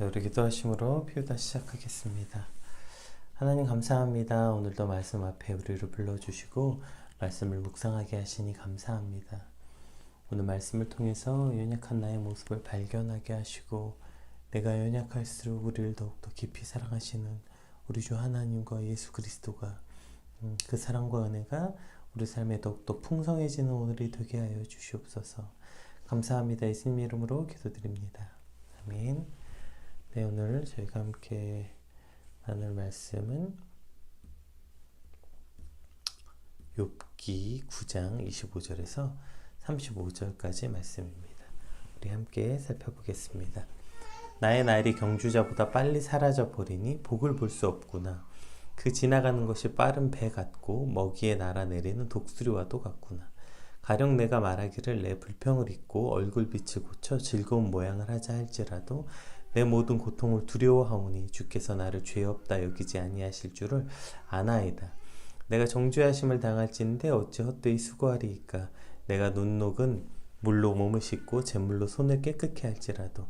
우리 기도하심으로 피우다 시작하겠습니다. 하나님 감사합니다. 오늘도 말씀 앞에 우리를 불러주시고 말씀을 묵상하게 하시니 감사합니다. 오늘 말씀을 통해서 연약한 나의 모습을 발견하게 하시고 내가 연약할수록 우리를 더욱더 깊이 사랑하시는 우리 주 하나님과 예수 그리스도가 그 사랑과 은혜가 우리 삶에 더욱더 풍성해지는 오늘이 되게 하여 주시옵소서. 감사합니다. 예수님 이름으로 기도드립니다. 아멘. 네, 오늘 저희가 함께 나눌 말씀은 욥기 9장 25절에서 35절까지 말씀입니다. 우리 함께 살펴보겠습니다. 나의 날이 경주자보다 빨리 사라져 버리니 복을 볼 수 없구나. 그 지나가는 것이 빠른 배 같고 먹이에 날아내리는 독수리와도 같구나. 가령 내가 말하기를 내 불평을 잊고 얼굴빛을 고쳐 즐거운 모양을 하자 할지라도 내 모든 고통을 두려워하오니 주께서 나를 죄 없다 여기지 아니하실 줄을 아나이다. 내가 정죄하심을 당할진대 어찌 헛되이 수고하리이까. 내가 눈녹은 물로 몸을 씻고 제물로 손을 깨끗게 할지라도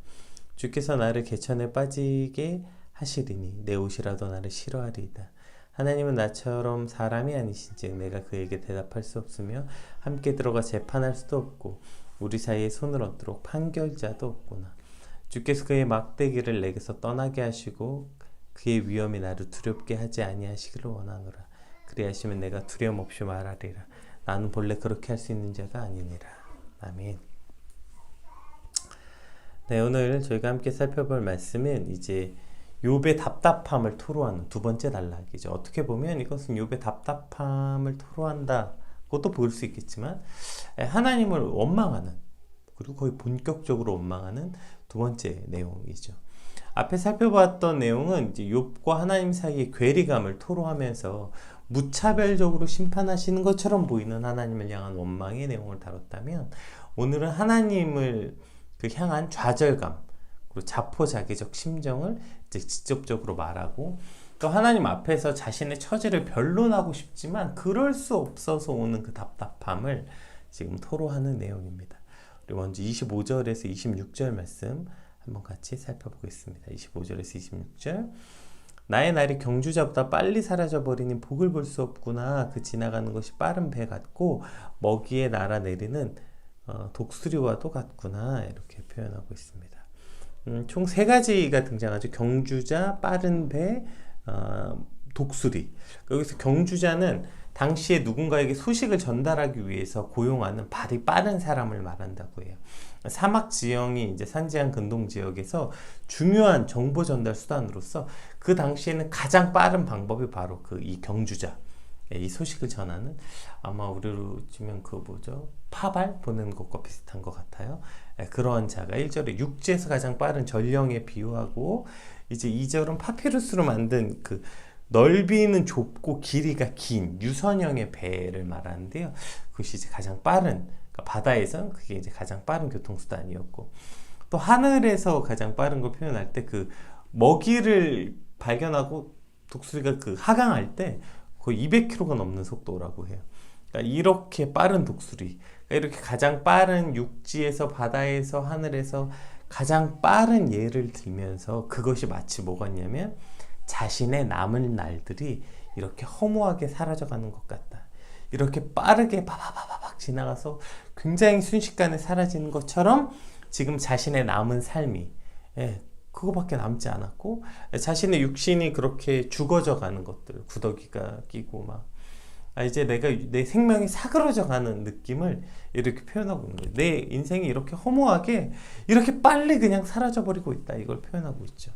주께서 나를 개천에 빠지게 하시리니 내 옷이라도 나를 싫어하리이다. 하나님은 나처럼 사람이 아니신즉 내가 그에게 대답할 수 없으며 함께 들어가 재판할 수도 없고 우리 사이에 손을 얹도록 판결자도 없구나. 주께서 그의 막대기를 내게서 떠나게 하시고 그의 위엄이 나를 두렵게 하지 아니하시기를 원하노라. 그리하시면 내가 두려움 없이 말하리라. 나는 본래 그렇게 할 수 있는 자가 아니니라. 아멘. 네, 오늘 저희가 함께 살펴볼 말씀은 이제 욥의 답답함을 토로하는 두 번째 단락이죠. 어떻게 보면 이것은 욥의 답답함을 토로한다고도 볼 수 있겠지만 하나님을 원망하는, 그리고 거의 본격적으로 원망하는 두 번째 내용이죠. 앞에 살펴봤던 내용은 이제 욥과 하나님 사이의 괴리감을 토로하면서 무차별적으로 심판하시는 것처럼 보이는 하나님을 향한 원망의 내용을 다뤘다면, 오늘은 하나님을 향한 좌절감, 그리고 자포자기적 심정을 이제 직접적으로 말하고, 또 하나님 앞에서 자신의 처지를 변론하고 싶지만 그럴 수 없어서 오는 그 답답함을 지금 토로하는 내용입니다. 우리 먼저 25절에서 26절 말씀 한번 같이 살펴보겠습니다. 25절에서 26절. 나의 날이 경주자보다 빨리 사라져버리니 복을 볼 수 없구나. 그 지나가는 것이 빠른 배 같고 먹이에 날아내리는 독수리와도 같구나. 이렇게 표현하고 있습니다. 총 세 가지가 등장하죠. 경주자, 빠른 배, 독수리. 여기서 경주자는 당시에 누군가에게 소식을 전달하기 위해서 고용하는 발이 빠른 사람을 말한다고 해요. 사막 지형이 이제 산지한 근동 지역에서 중요한 정보 전달 수단으로서 그 당시에는 가장 빠른 방법이 바로 이 경주자, 이 소식을 전하는, 아마 우리로 치면 파발 보내는 것과 비슷한 것 같아요. 그러한 자가 1절에 육지에서 가장 빠른 전령에 비유하고, 이제 2절은 파피루스로 만든 넓이는 좁고 길이가 긴 유선형의 배를 말하는데요. 그것이 이제 가장 빠른, 그러니까 바다에선 그게 이제 가장 빠른 교통수단이었고, 또 하늘에서 가장 빠른 걸 표현할 때 먹이를 발견하고 독수리가 하강할 때 거의 200km가 넘는 속도라고 해요. 그러니까 이렇게 빠른 독수리, 그러니까 이렇게 가장 빠른 육지에서, 바다에서, 하늘에서 가장 빠른 예를 들면서 그것이 마치 뭐가 있냐면 자신의 남은 날들이 이렇게 허무하게 사라져가는 것 같다. 이렇게 빠르게 바바바박 지나가서 굉장히 순식간에 사라지는 것처럼 지금 자신의 남은 삶이 그거밖에 남지 않았고, 자신의 육신이 그렇게 죽어져 가는 것들, 구더기가 끼고 이제 내 생명이 사그러져 가는 느낌을 이렇게 표현하고 있는 거예요. 내 인생이 이렇게 허무하게 이렇게 빨리 그냥 사라져 버리고 있다, 이걸 표현하고 있죠.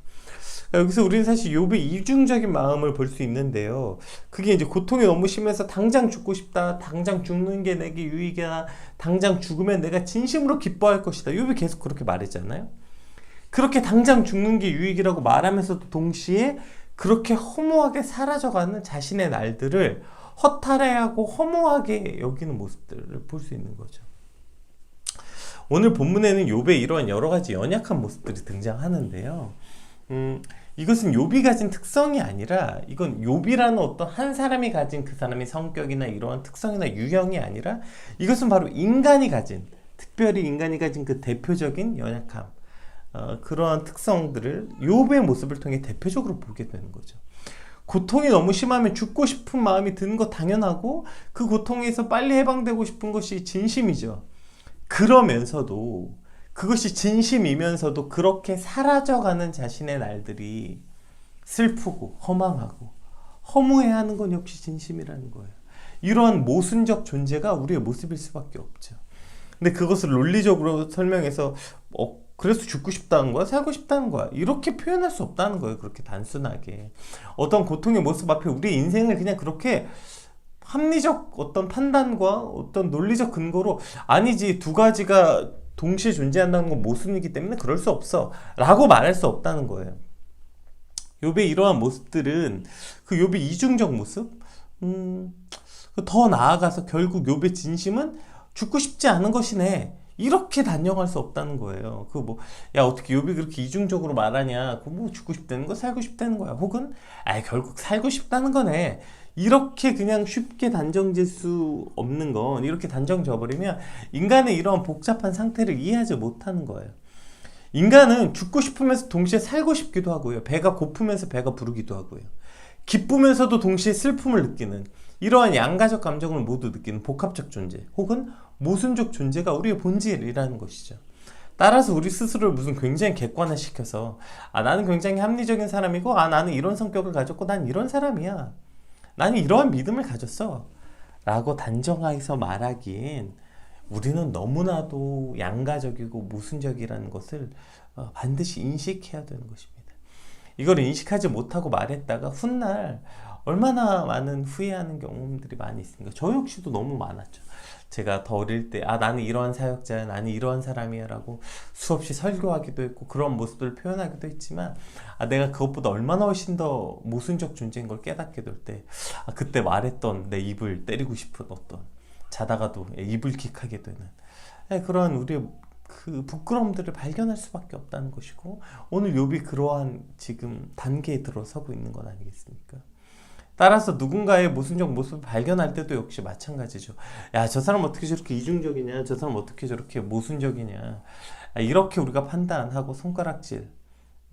여기서 우리는 사실 욥의 이중적인 마음을 볼 수 있는데요. 그게 이제 고통이 너무 심해서 당장 죽고 싶다, 당장 죽는 게 내게 유익이다, 당장 죽으면 내가 진심으로 기뻐할 것이다. 욥이 계속 그렇게 말했잖아요. 그렇게 당장 죽는 게 유익이라고 말하면서도 동시에 그렇게 허무하게 사라져가는 자신의 날들을 허탈해하고 허무하게 여기는 모습들을 볼 수 있는 거죠. 오늘 본문에는 욥의 이러한 여러 가지 연약한 모습들이 등장하는데요. 이것은 욥이 가진 특성이 아니라, 이건 욥이라는 어떤 한 사람이 가진 그 사람의 성격이나 이러한 특성이나 유형이 아니라, 이것은 바로 인간이 가진, 특별히 인간이 가진 그 대표적인 연약함, 그러한 특성들을 욥의 모습을 통해 대표적으로 보게 되는 거죠. 고통이 너무 심하면 죽고 싶은 마음이 드는 거 당연하고 그 고통에서 빨리 해방되고 싶은 것이 진심이죠. 그러면서도 그것이 진심이면서도 그렇게 사라져가는 자신의 날들이 슬프고 허망하고 허무해하는 건 역시 진심이라는 거예요. 이러한 모순적 존재가 우리의 모습일 수밖에 없죠. 근데 그것을 논리적으로 설명해서 그래서 죽고 싶다는 거야? 살고 싶다는 거야? 이렇게 표현할 수 없다는 거예요. 그렇게 단순하게. 어떤 고통의 모습 앞에 우리의 인생을 그냥 그렇게 합리적 어떤 판단과 어떤 논리적 근거로 아니지, 두 가지가 동시에 존재한다는 건 모순이기 때문에 그럴 수 없어 라고 말할 수 없다는 거예요. 욥의 이러한 모습들은 그 욥의 이중적 모습, 더 나아가서 결국 욥의 진심은 죽고 싶지 않은 것이네, 이렇게 단정할 수 없다는 거예요. 야, 어떻게 욥이 그렇게 이중적으로 말하냐? 죽고 싶다는 거, 살고 싶다는 거야. 혹은, 결국 살고 싶다는 거네. 이렇게 그냥 쉽게 단정질 수 없는 건, 이렇게 단정 져버리면 인간의 이런 복잡한 상태를 이해하지 못하는 거예요. 인간은 죽고 싶으면서 동시에 살고 싶기도 하고요. 배가 고프면서 배가 부르기도 하고요. 기쁘면서도 동시에 슬픔을 느끼는 이러한 양가적 감정을 모두 느끼는 복합적 존재, 혹은 모순적 존재가 우리의 본질이라는 것이죠. 따라서 우리 스스로를 무슨 굉장히 객관화시켜서 나는 굉장히 합리적인 사람이고 나는 이런 성격을 가졌고 난 이런 사람이야, 나는 이러한 믿음을 가졌어 라고 단정해서 말하기엔 우리는 너무나도 양가적이고 모순적이라는 것을 반드시 인식해야 되는 것입니다. 이걸 인식하지 못하고 말했다가 훗날 얼마나 많은 후회하는 경험들이 많이 있습니까? 저 역시도 너무 많았죠. 제가 더 어릴 때 나는 이러한 사역자야, 나는 이러한 사람이야 라고 수없이 설교하기도 했고 그런 모습들을 표현하기도 했지만 내가 그것보다 얼마나 훨씬 더 모순적 존재인 걸 깨닫게 될 때 그때 말했던 내 입을 때리고 싶은 어떤, 자다가도 이불킥하게 되는 그런 우리의 그 부끄러움들을 발견할 수밖에 없다는 것이고, 오늘 욥이 그러한 지금 단계에 들어서고 있는 건 아니겠습니까? 따라서 누군가의 모순적 모습을 발견할 때도 역시 마찬가지죠. 야, 저 사람 어떻게 저렇게 이중적이냐, 저 사람 어떻게 저렇게 모순적이냐, 이렇게 우리가 판단하고 손가락질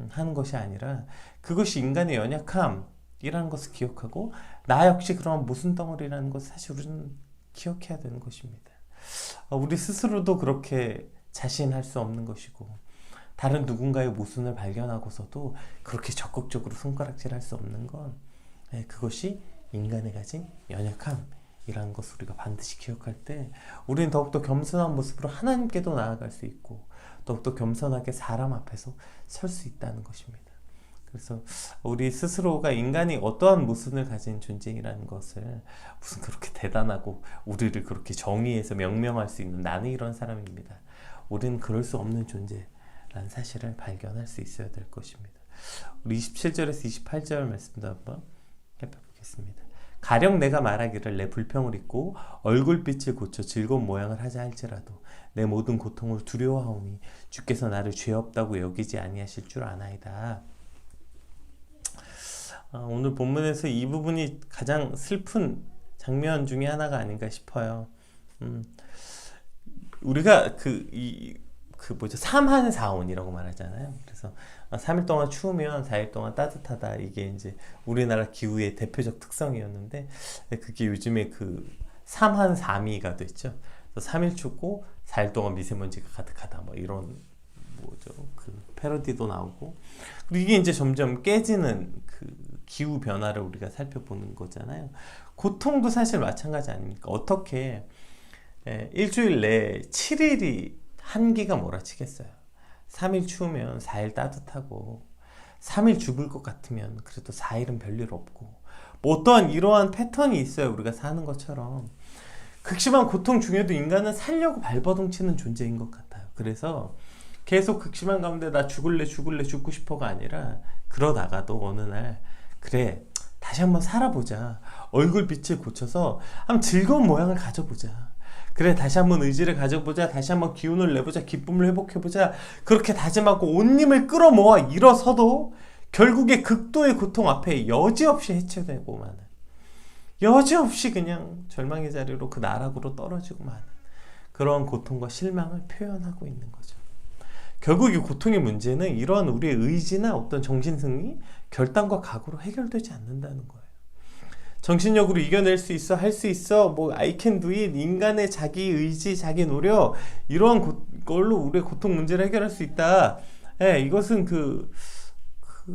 하는 것이 아니라 그것이 인간의 연약함이라는 것을 기억하고 나 역시 그런 모순 덩어리라는 것을 사실 우리는 기억해야 되는 것입니다. 우리 스스로도 그렇게 자신할 수 없는 것이고 다른 누군가의 모순을 발견하고서도 그렇게 적극적으로 손가락질할 수 없는 건 그것이 인간이 가진 연약함이라는 것을 우리가 반드시 기억할 때 우리는 더욱더 겸손한 모습으로 하나님께도 나아갈 수 있고 더욱더 겸손하게 사람 앞에서 설 수 있다는 것입니다. 그래서 우리 스스로가 인간이 어떠한 모순을 가진 존재이라는 것을 무슨 그렇게 대단하고 우리를 그렇게 정의해서 명명할 수 있는 나는 이런 사람입니다, 우리는 그럴 수 없는 존재라는 사실을 발견할 수 있어야 될 것입니다. 우리 27절에서 28절 말씀도 한번 해보겠습니다. 가령 내가 말하기를 내 불평을 잊고 얼굴빛을 고쳐 즐거운 모양을 하자 할지라도 내 모든 고통을 두려워하오니 주께서 나를 죄 없다고 여기지 아니하실 줄 아나이다. 오늘 본문에서 이 부분이 가장 슬픈 장면 중에 하나가 아닌가 싶어요. 우리가 삼한사온이라고 말하잖아요. 그래서 3일 동안 추우면 4일 동안 따뜻하다. 이게 이제 우리나라 기후의 대표적 특성이었는데 그게 요즘에 그 삼한사미가 됐죠. 3일 춥고 4일 동안 미세먼지가 가득하다. 뭐 이런 그 패러디도 나오고, 그리고 이게 이제 점점 깨지는 그 기후 변화를 우리가 살펴보는 거잖아요. 고통도 사실 마찬가지 아닙니까? 어떻게 일주일 내에 7일이 한기가 몰아치겠어요. 3일 추우면 4일 따뜻하고 3일 죽을 것 같으면 그래도 4일은 별일 없고, 뭐 어떠한 이러한 패턴이 있어요. 우리가 사는 것처럼 극심한 고통 중에도 인간은 살려고 발버둥치는 존재인 것 같아요. 그래서 계속 극심한 가운데 나 죽을래 죽고 싶어가 아니라 그러다가도 어느 날 그래 다시 한번 살아보자, 얼굴빛을 고쳐서 한번 즐거운 모양을 가져보자, 그래 다시 한번 의지를 가져보자, 다시 한번 기운을 내보자, 기쁨을 회복해보자, 그렇게 다짐하고 온 힘을 끌어모아 일어서도 결국에 극도의 고통 앞에 여지없이 해체되고 마는, 여지없이 그냥 절망의 자리로 그 나락으로 떨어지고 마는 그런 고통과 실망을 표현하고 있는 거죠. 결국 이 고통의 문제는 이러한 우리의 의지나 어떤 정신승리, 결단과 각오로 해결되지 않는다는 거예요. 정신력으로 이겨낼 수 있어, 할 수 있어, 뭐 I can do it, 인간의 자기 의지, 자기 노력, 이러한 걸로 우리의 고통 문제를 해결할 수 있다. 예, 이것은 그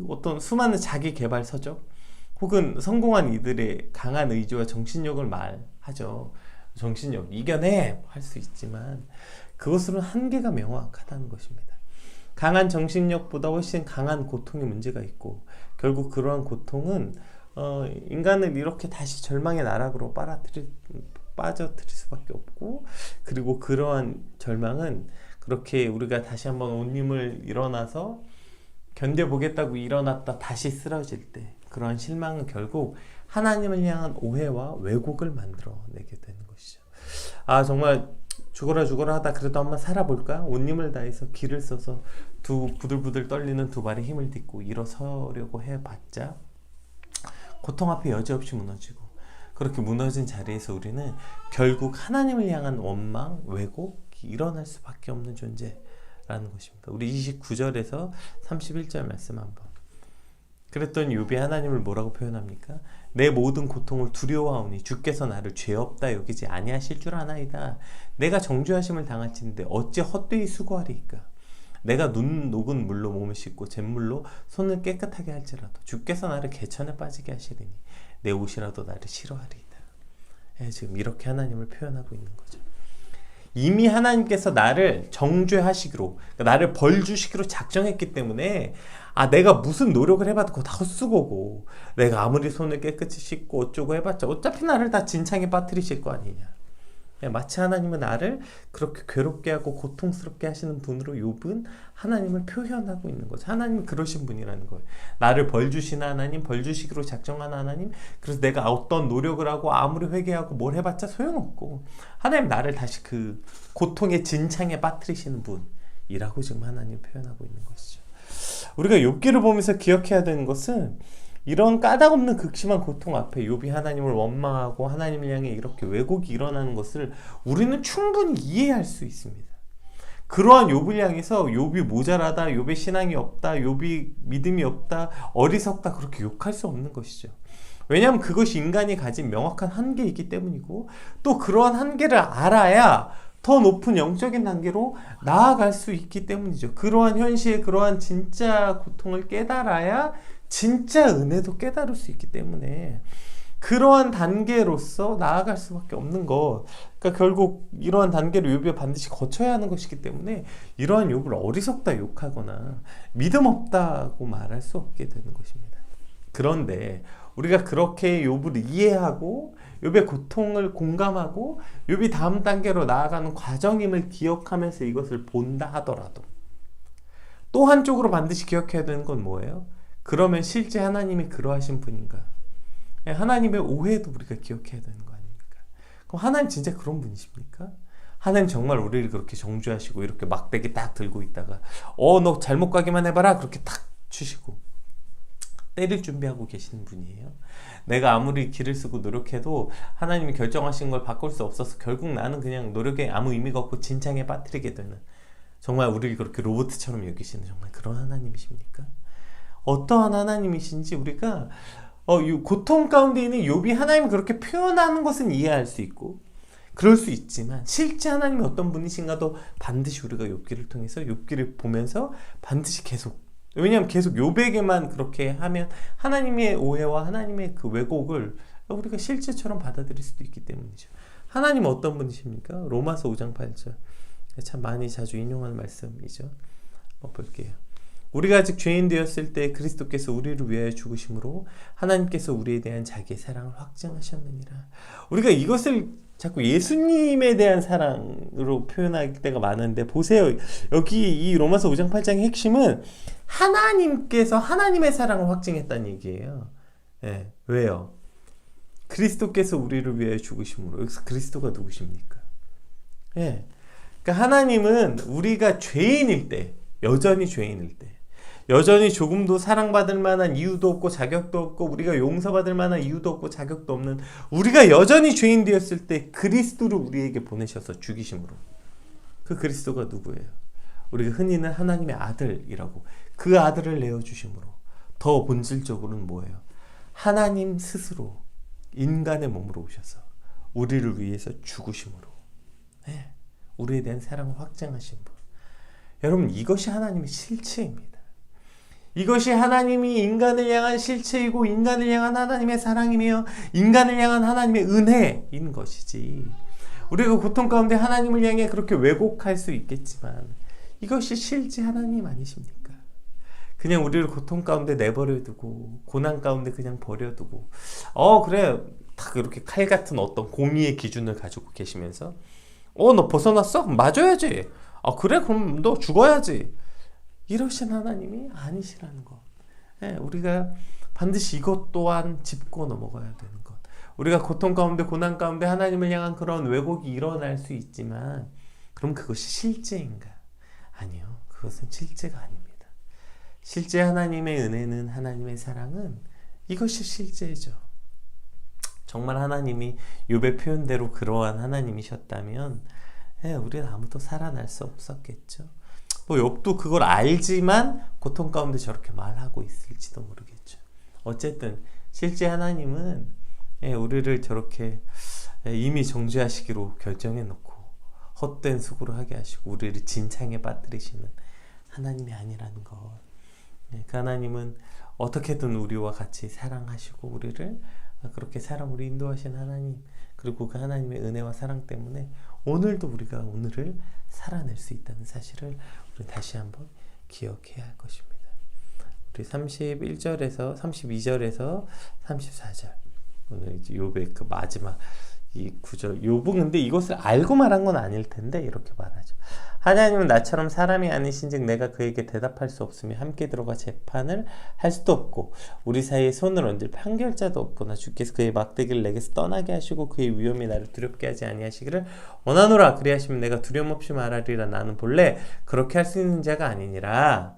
어떤 수많은 자기 개발 서적 혹은 성공한 이들의 강한 의지와 정신력을 말하죠. 정신력 이겨내 할 수 있지만 그것으로는 한계가 명확하다는 것입니다. 강한 정신력보다 훨씬 강한 고통의 문제가 있고, 결국 그러한 고통은 인간을 이렇게 다시 절망의 나락으로 빠져들일 수밖에 없고, 그리고 그러한 절망은 그렇게 우리가 다시 한번 온님을 일어나서 견뎌보겠다고 일어났다 다시 쓰러질 때, 그러한 실망은 결국 하나님을 향한 오해와 왜곡을 만들어내게 되는 것이죠. 아, 정말 죽어라 하다 그래도 한번 살아볼까? 온 힘을 다해서 기를 써서 두 부들부들 떨리는 두 발에 힘을 딛고 일어서려고 해봤자 고통 앞에 여지없이 무너지고, 그렇게 무너진 자리에서 우리는 결국 하나님을 향한 원망, 왜곡이 일어날 수밖에 없는 존재라는 것입니다. 우리 29절에서 31절 말씀 한번. 그랬더니 욥이 하나님을 뭐라고 표현합니까? 내 모든 고통을 두려워하오니 주께서 나를 죄 없다 여기지 아니하실 줄 아나이다. 내가 정죄하심을 당할진대 어찌 헛되이 수고하리이까. 내가 눈 녹은 물로 몸을 씻고 잿물로 손을 깨끗하게 할지라도 주께서 나를 개천에 빠지게 하시리니 내 옷이라도 나를 싫어하리이다. 지금 이렇게 하나님을 표현하고 있는 거죠. 이미 하나님께서 나를 정죄하시기로, 나를 벌주시기로 작정했기 때문에 내가 무슨 노력을 해봐도 그거 다 헛수고고, 내가 아무리 손을 깨끗이 씻고 어쩌고 해봤자 어차피 나를 다 진창에 빠뜨리실 거 아니냐. 마치 하나님은 나를 그렇게 괴롭게 하고 고통스럽게 하시는 분으로 욥은 하나님을 표현하고 있는 거죠. 하나님은 그러신 분이라는 거예요. 나를 벌주시는 하나님, 벌주시기로 작정하는 하나님, 그래서 내가 어떤 노력을 하고 아무리 회개하고 뭘 해봤자 소용없고, 하나님 나를 다시 그 고통의 진창에 빠뜨리시는 분이라고 지금 하나님 표현하고 있는 것이죠. 우리가 욥기를 보면서 기억해야 되는 것은, 이런 까닭없는 극심한 고통 앞에 욥이 하나님을 원망하고 하나님을 향해 이렇게 왜곡이 일어나는 것을 우리는 충분히 이해할 수 있습니다. 그러한 욥을 향해서 욥이 모자라다, 욥의 신앙이 없다, 욥이 믿음이 없다, 어리석다 그렇게 욕할 수 없는 것이죠. 왜냐하면 그것이 인간이 가진 명확한 한계이기 때문이고, 또 그러한 한계를 알아야 더 높은 영적인 단계로 나아갈 수 있기 때문이죠. 그러한 현실, 그러한 진짜 고통을 깨달아야 진짜 은혜도 깨달을 수 있기 때문에 그러한 단계로서 나아갈 수밖에 없는 것. 그러니까 결국 이러한 단계를 욥이 반드시 거쳐야 하는 것이기 때문에 이러한 욥을 어리석다 욕하거나 믿음 없다고 말할 수 없게 되는 것입니다. 그런데 우리가 그렇게 욥을 이해하고 욥의 고통을 공감하고 욥이 다음 단계로 나아가는 과정임을 기억하면서 이것을 본다 하더라도, 또 한쪽으로 반드시 기억해야 되는 건 뭐예요? 그러면 실제 하나님이 그러하신 분인가? 하나님의 오해도 우리가 기억해야 되는 거 아닙니까? 그럼 하나님 진짜 그런 분이십니까? 하나님 정말 우리를 그렇게 정죄하시고 이렇게 막대기 딱 들고 있다가 너 잘못 가기만 해봐라 그렇게 탁 주시고 때릴 준비하고 계시는 분이에요? 내가 아무리 기를 쓰고 노력해도 하나님이 결정하신 걸 바꿀 수 없어서 결국 나는 그냥 노력에 아무 의미가 없고 진창에 빠뜨리게 되는, 정말 우리를 그렇게 로봇처럼 여기시는 정말 그런 하나님이십니까? 어떠한 하나님이신지 우리가 고통 가운데 있는 욥이 하나님을 그렇게 표현하는 것은 이해할 수 있고 그럴 수 있지만, 실제 하나님이 어떤 분이신가도 반드시 우리가 욥기를 통해서, 욥기를 보면서 반드시 계속, 왜냐하면 계속 욥에게만 그렇게 하면 하나님의 오해와 하나님의 그 왜곡을 우리가 실제처럼 받아들일 수도 있기 때문이죠. 하나님은 어떤 분이십니까? 로마서 5장 8절 참 많이 자주 인용하는 말씀이죠. 한번 볼게요. 우리가 아직 죄인 되었을 때 그리스도께서 우리를 위하여 죽으심으로 하나님께서 우리에 대한 자기의 사랑을 확증하셨느니라. 우리가 이것을 자꾸 예수님에 대한 사랑으로 표현할 때가 많은데, 보세요. 여기 이 로마서 5장 8장의 핵심은 하나님께서 하나님의 사랑을 확증했다는 얘기예요. 왜요? 그리스도께서 우리를 위하여 죽으심으로. 여기서 그리스도가 누구십니까? 그러니까 하나님은 우리가 죄인일 때, 여전히 죄인일 때, 여전히 조금도 사랑받을 만한 이유도 없고 자격도 없고 우리가 용서받을 만한 이유도 없고 자격도 없는 우리가 여전히 죄인 되었을 때 그리스도를 우리에게 보내셔서 죽이심으로. 그 그리스도가 누구예요? 우리가 흔히는 하나님의 아들이라고 그 아들을 내어주심으로 더 본질적으로는 뭐예요? 하나님 스스로 인간의 몸으로 오셔서 우리를 위해서 죽으심으로 네, 우리에 대한 사랑을 확증하신 분. 여러분 이것이 하나님의 실체입니다. 이것이 하나님이 인간을 향한 실체이고 인간을 향한 하나님의 사랑이며 인간을 향한 하나님의 은혜인 것이지. 우리가 고통 가운데 하나님을 향해 그렇게 왜곡할 수 있겠지만 이것이 실제 하나님 아니십니까? 그냥 우리를 고통 가운데 내버려두고 고난 가운데 그냥 버려두고 그래 다 그렇게 칼 같은 어떤 공의의 기준을 가지고 계시면서 너 벗어났어? 맞아야지. 그래 그럼 너 죽어야지. 이러신 하나님이 아니시라는 것. 우리가 반드시 이것 또한 짚고 넘어가야 되는 것. 우리가 고통 가운데 고난 가운데 하나님을 향한 그런 왜곡이 일어날 수 있지만 그럼 그것이 실제인가? 아니요. 그것은 실제가 아닙니다. 실제 하나님의 은혜는 하나님의 사랑은 이것이 실제죠. 정말 하나님이 욥의 표현대로 그러한 하나님이셨다면 우리는 아무도 살아날 수 없었겠죠. 욥도 그걸 알지만 고통 가운데 저렇게 말하고 있을지도 모르겠죠. 어쨌든 실제 하나님은 우리를 저렇게 이미 정죄하시기로 결정해 놓고 헛된 수고를 하게 하시고 우리를 진창에 빠뜨리시는 하나님이 아니라는 것. 그 하나님은 어떻게든 우리와 같이 사랑하시고 우리를 그렇게 사랑으로 인도하신 하나님, 그리고 그 하나님의 은혜와 사랑 때문에 오늘도 우리가 오늘을 살아낼 수 있다는 사실을 우리 다시 한번 기억해야 할 것입니다. 우리 31절에서 32절에서 34절 오늘 이제 욥의 그 마지막 이 구절. 욥은 근데 이것을 알고 말한 건 아닐 텐데 이렇게 말하죠. 하나님은 나처럼 사람이 아니신즉 내가 그에게 대답할 수 없으며 함께 들어가 재판을 할 수도 없고 우리 사이에 손을 얹을 판결자도 없구나. 주께서 그의 막대기를 내게서 떠나게 하시고 그의 위엄이 나를 두렵게 하지 아니하시기를 원하노라. 그리하시면 내가 두려움 없이 말하리라. 나는 본래 그렇게 할 수 있는 자가 아니니라.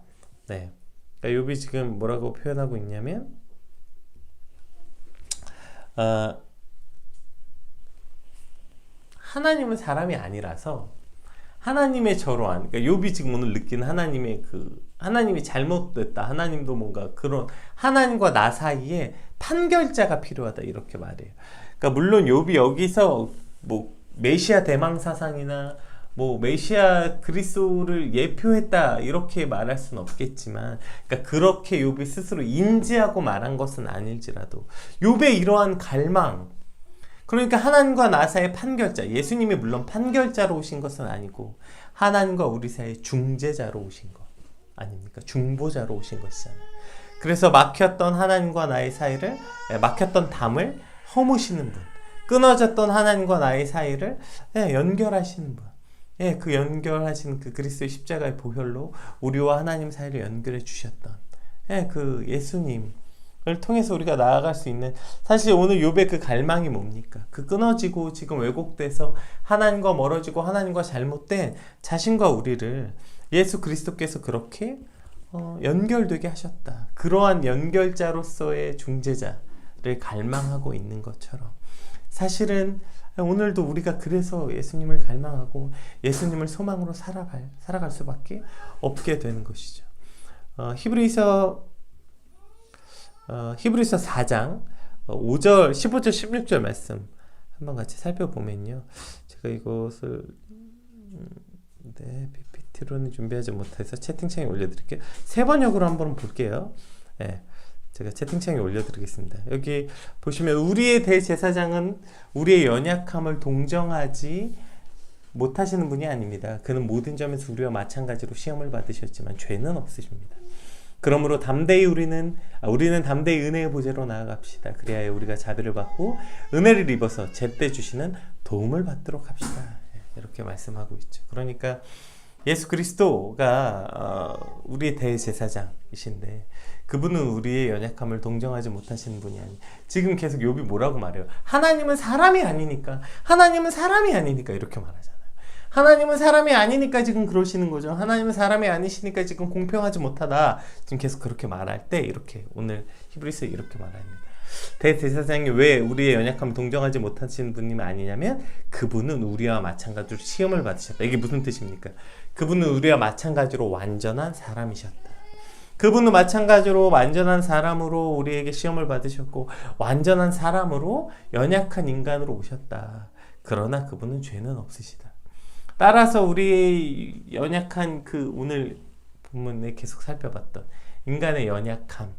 네. 그러니까 욥이 지금 뭐라고 표현하고 있냐면 하나님은 사람이 아니라서 하나님의 저러한, 그러니까 욥이 지금 오늘 느끼는 하나님의 하나님이 잘못됐다. 하나님도 뭔가 그런 하나님과 나 사이에 판결자가 필요하다. 이렇게 말해요. 그러니까 물론 욥이 여기서 뭐 메시아 대망 사상이나 뭐 메시아 그리스도를 예표했다 이렇게 말할 수는 없겠지만, 그러니까 그렇게 욥이 스스로 인지하고 말한 것은 아닐지라도 욥의 이러한 갈망, 그러니까 하나님과 나 사이의 판결자, 예수님이 물론 판결자로 오신 것은 아니고 하나님과 우리 사이의 중재자로 오신 것 아닙니까? 중보자로 오신 것이잖아요. 그래서 막혔던 하나님과 나의 사이를, 막혔던 담을 허무시는 분, 끊어졌던 하나님과 나의 사이를 연결하시는 분, 그 연결하신 그 그리스도의 십자가의 보혈로 우리와 하나님 사이를 연결해 주셨던 그 예수님 을 통해서 우리가 나아갈 수 있는, 사실 오늘 욥의 그 갈망이 뭡니까? 그 끊어지고 지금 왜곡돼서 하나님과 멀어지고 하나님과 잘못된 자신과 우리를 예수 그리스도께서 그렇게 연결되게 하셨다. 그러한 연결자로서의 중재자를 갈망하고 있는 것처럼 사실은 오늘도 우리가 그래서 예수님을 갈망하고 예수님을 소망으로 살아갈 수밖에 없게 되는 것이죠. 히브리서 4장 5절, 15절, 16절 말씀 한번 같이 살펴보면요. 제가 이것을 PPT로는 준비하지 못해서 채팅창에 올려드릴게요. 세 번역으로 한번 볼게요. 제가 채팅창에 올려드리겠습니다. 여기 보시면 우리의 대제사장은 우리의 연약함을 동정하지 못하시는 분이 아닙니다. 그는 모든 점에서 우리와 마찬가지로 시험을 받으셨지만 죄는 없으십니다. 그러므로 담대히 우리는 담대히 은혜의 보좌로 나아갑시다. 그리하여 우리가 자비를 받고 은혜를 입어서 제때 주시는 도움을 받도록 합시다. 이렇게 말씀하고 있죠. 그러니까 예수 그리스도가 우리의 대제사장이신데 그분은 우리의 연약함을 동정하지 못하시는 분이 아니. 지금 계속 욥이 뭐라고 말해요? 하나님은 사람이 아니니까 이렇게 말하잖아요. 하나님은 사람이 아니니까 지금 그러시는 거죠. 하나님은 사람이 아니시니까 지금 공평하지 못하다. 지금 계속 그렇게 말할 때 이렇게 오늘 히브리서에 이렇게 말합니다. 대제사장이 왜 우리의 연약함을 동정하지 못하시는 분이 아니냐면 그분은 우리와 마찬가지로 시험을 받으셨다. 이게 무슨 뜻입니까? 그분은 우리와 마찬가지로 완전한 사람이셨다. 그분은 마찬가지로 완전한 사람으로 우리에게 시험을 받으셨고 완전한 사람으로 연약한 인간으로 오셨다. 그러나 그분은 죄는 없으시다. 따라서 우리의 연약한 그 오늘 본문에 계속 살펴봤던 인간의 연약함,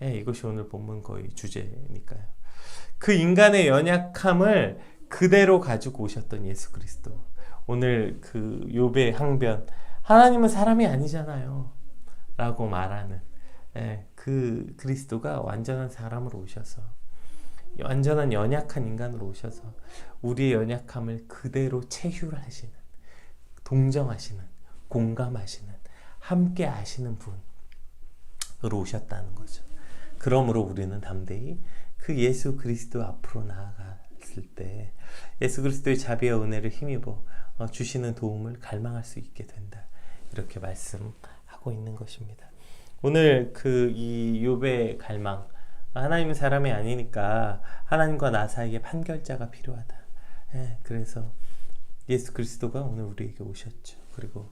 이것이 오늘 본문 거의 주제니까요. 그 인간의 연약함을 그대로 가지고 오셨던 예수 그리스도. 오늘 그 욥의 항변, 하나님은 사람이 아니잖아요 라고 말하는 그 그리스도가 완전한 사람으로 오셔서 완전한 연약한 인간으로 오셔서 우리의 연약함을 그대로 체휼하시는, 동정하시는, 공감하시는, 함께 하시는 분으로 오셨다는 거죠. 그러므로 우리는 담대히 그 예수 그리스도 앞으로 나아갔을 때 예수 그리스도의 자비와 은혜를 힘입어 주시는 도움을 갈망할 수 있게 된다. 이렇게 말씀하고 있는 것입니다. 오늘 그 이 욥의 갈망, 하나님은 사람이 아니니까 하나님과 나 사이에 판결자가 필요하다. 그래서 예수 그리스도가 오늘 우리에게 오셨죠. 그리고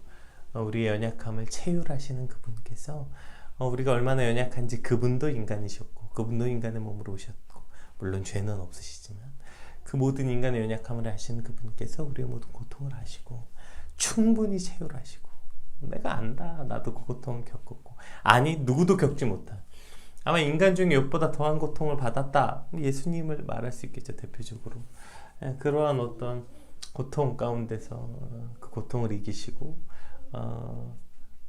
우리의 연약함을 체휼하시는 그분께서 우리가 얼마나 연약한지 그분도 인간이셨고 그분도 인간의 몸으로 오셨고 물론 죄는 없으시지만 그 모든 인간의 연약함을 아시는 그분께서 우리의 모든 고통을 아시고 충분히 체휼하시고 내가 안다. 나도 그 고통을 겪었고 아니 누구도 겪지 못한 아마 인간 중에 욥보다 더한 고통을 받았다. 예수님을 말할 수 있겠죠. 대표적으로. 그러한 어떤 고통 가운데서 그 고통을 이기시고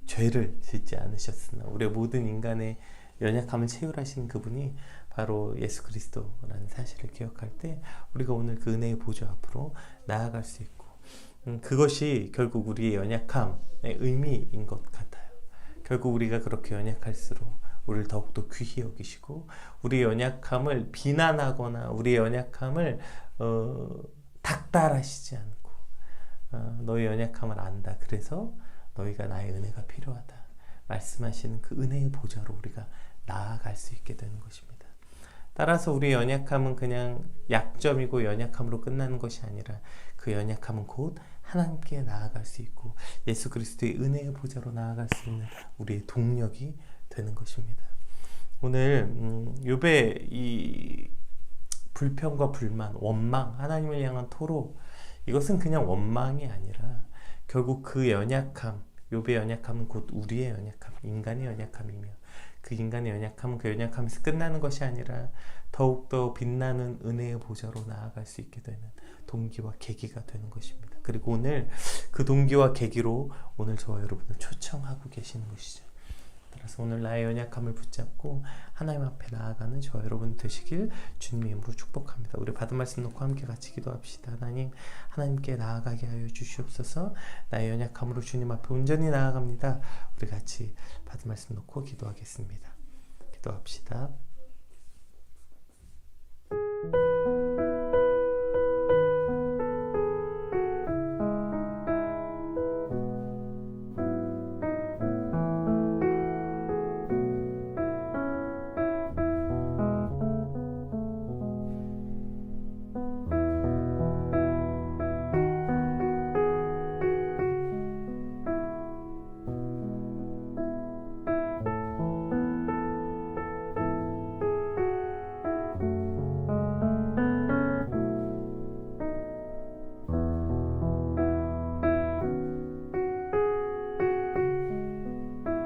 죄를 짓지 않으셨으나 우리의 모든 인간의 연약함을 체휼하시는 그분이 바로 예수 그리스도라는 사실을 기억할 때 우리가 오늘 그 은혜의 보좌 앞으로 나아갈 수 있고 그것이 결국 우리의 연약함의 의미인 것 같아요. 결국 우리가 그렇게 연약할수록 우리를 더욱더 귀히 여기시고 우리의 연약함을 비난하거나 우리의 연약함을 닥달하시지 않고 너의 연약함을 안다. 그래서 너희가 나의 은혜가 필요하다. 말씀하시는 그 은혜의 보좌로 우리가 나아갈 수 있게 되는 것입니다. 따라서 우리의 연약함은 그냥 약점이고 연약함으로 끝나는 것이 아니라 그 연약함은 곧 하나님께 나아갈 수 있고 예수 그리스도의 은혜의 보좌로 나아갈 수 있는 우리의 동력이 되는 것입니다. 오늘 욥의 이 불평과 불만, 원망, 하나님을 향한 토로 이것은 그냥 원망이 아니라 결국 그 연약함, 욥의 연약함은 곧 우리의 연약함, 인간의 연약함이며 그 인간의 연약함은 그 연약함에서 끝나는 것이 아니라 더욱더 빛나는 은혜의 보좌로 나아갈 수 있게 되는 동기와 계기가 되는 것입니다. 그리고 오늘 그 동기와 계기로 오늘 저와 여러분을 초청하고 계시는 것이죠. 따라서 오늘 나의 연약함을 붙잡고 하나님 앞에 나아가는 저와 여러분 되시길 주님의 이름으로 축복합니다. 우리 받은 말씀 놓고 함께 같이 기도합시다. 하나님께 나아가게 하여 주시옵소서. 나의 연약함으로 주님 앞에 온전히 나아갑니다. 우리 같이 받은 말씀 놓고 기도하겠습니다. 기도합시다.